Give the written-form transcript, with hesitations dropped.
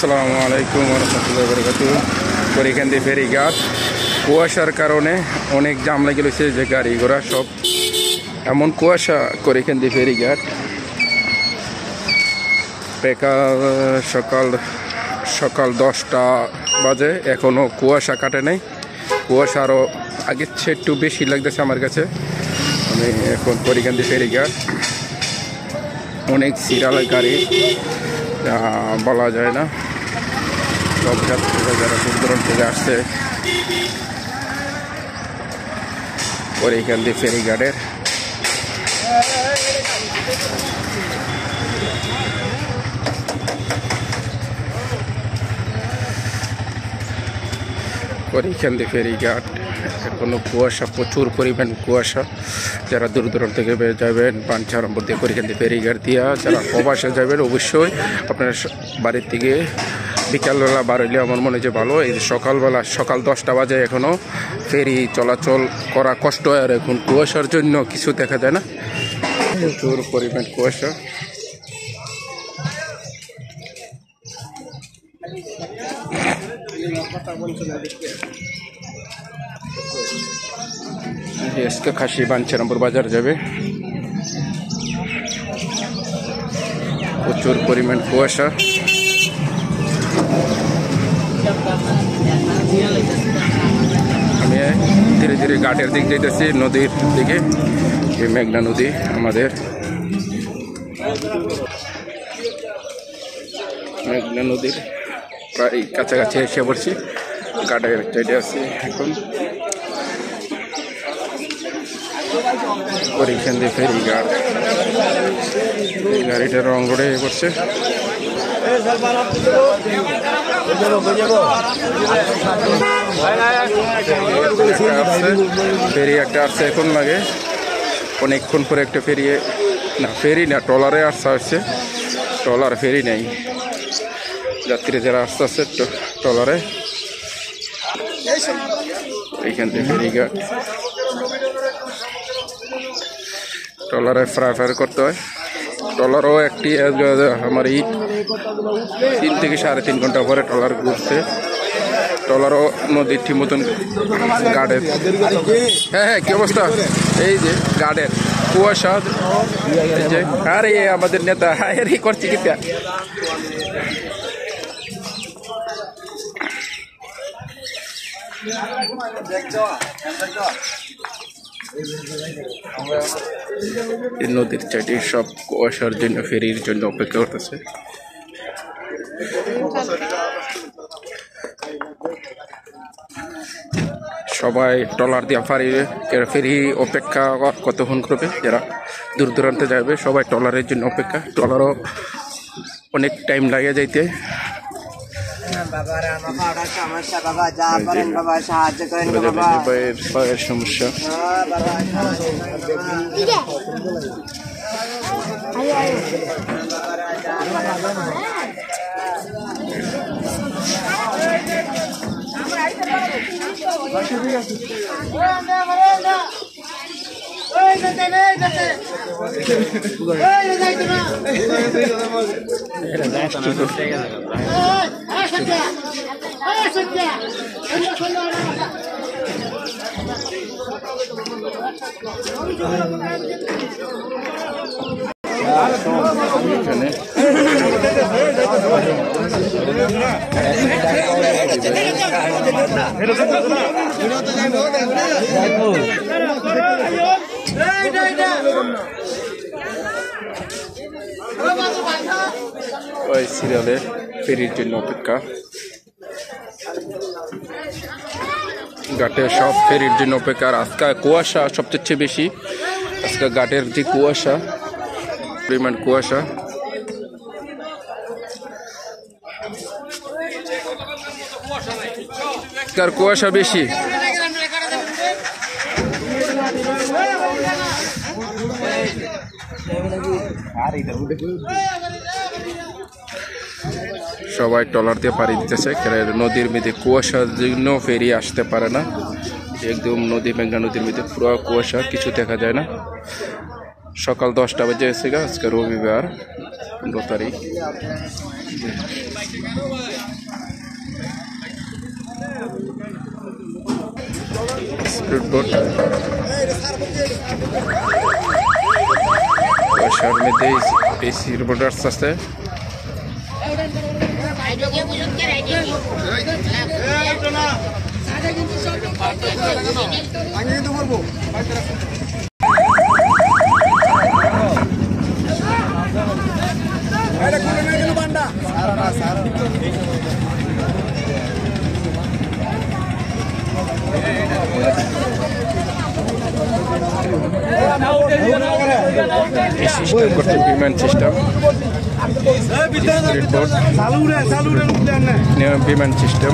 আসসালামু আলাইকুম রহমতুল্লাহ বরকাতুহ। করিকান্দি ফেরিঘাট কুয়াশার কারণে অনেক জাম লেগে রয়েছে, যে গাড়ি ঘোড়া সব এমন কুয়াশা। করিকান্দি ফেরিঘাট সকাল 10টা বাজে, এখনও কুয়াশা কাটে নাই। কুয়াশা আরও আগের চেয়ে একটু বেশি লাগতেছে আমার কাছে। আমি এখন করিকান্দি ফেরিঘাট, অনেক সিরিয়ালের গাড়ি, বলা যায় না। সব যাত্রীরা যারা দূর দূরান্ত থেকে আসছে করিকান্দি ফেরিঘাটের, করিকান্দি ফেরিঘাট এখনো কুয়াশা, প্রচুর পরিমাণ কুয়াশা। যারা দূর দূরান্ত থেকে যাবেন পাঞ্চারম্বর দিয়ে করিকান্দি ফেরিঘাট দিয়া, যারা প্রবাসে যাবেন অবশ্যই আপনার বাড়ির থেকে বিকালবেলা বাড়াইলে আমার মনে হয় যে ভালো। এই সকালবেলা সকাল 10টা বাজে এখনও ফেরি চলাচল করা কষ্ট হয়, আর এখন কুয়াশার জন্য কিছু দেখা যায় না, প্রচুর পরিমাণ কুয়াশা। আজকে খাসি বাঞ্চারামপুর বাজার যাবে, প্রচুর পরিমাণ কুয়াশা। আমি ধীরে ধীরে ঘাটের দিক যেতেছি, নদীর দিকে। এই মেঘনা নদী আমাদের, মেঘনা নদীর প্রায় কাছাকাছি এসে পড়ছি। ঘাটের সাইডে আছি এখন। করিকান্দি ফেরিঘাট, এই গাড়িটা রং করে করছে। ফেরি একটা আসছে, এখন লাগে অনেকক্ষণ পরে একটা ফেরি, না ফেরি না ট্রলারে আসছে। ট্রলার ফেরি নেই, যাত্রী যারা আসতে আসছে ট্রলারে। এইখান থেকে ফেরিঘাট, ট্রলারে ফ্রাই করতে হয়। ট্রলারও একটি আমার এই 3 থেকে 3.5 ঘন্টা পরে ট্রলার ঘুরছে। ট্রলারও নদীর ঠিক মতন গার্ডের, হ্যাঁ কি অবস্থা? এই যে গার্ডের কুয়াশা, আরে আমাদের নেতা হায়ারি করছে কিটা। নদীর চাইটি সব কুয়াশার জন্য ফেরির জন্য অপেক্ষা করতেছে। সবাই ট্রলার দিয়ে ফেরি অপেক্ষা কতক্ষণ করবে, যারা দূর দূরান্তে যাবে সবাই ট্রলারের জন্য অপেক্ষা। ট্রলারও অনেক টাইম লাগে যাইতে। পায়ের সমস্যা, ওই সিরিয়ালে ফেরির জন্য অপেক্ষা। ঘাটে সব ফেরির জন্য অপেক্ষা। আর আজকে কুয়াশা সবচেয়ে বেশি, আজকে ঘাটের যে কুয়াশা, পরিমাণ কুয়াশা। কুয়াশা বেশি। সবাই ট্রলার দিয়ে পাড়ি দিতেছে, নদীর মধ্যে কুয়াশার জন্য ফেরি আসতে পারে না। একদম নদী, মেঘনা নদীর মধ্যে পুরো কুয়াশা, কিছু দেখা যায় না। সকাল 10টা বাজে এসে আজকে রবিবার। 15 তারিখ। স্পিড বোট কুয়াশার মধ্যে এসির বোট আস্তে আস্তে সিস্টেম করছে বিমান সিস্টেম বিমান সিস্টেম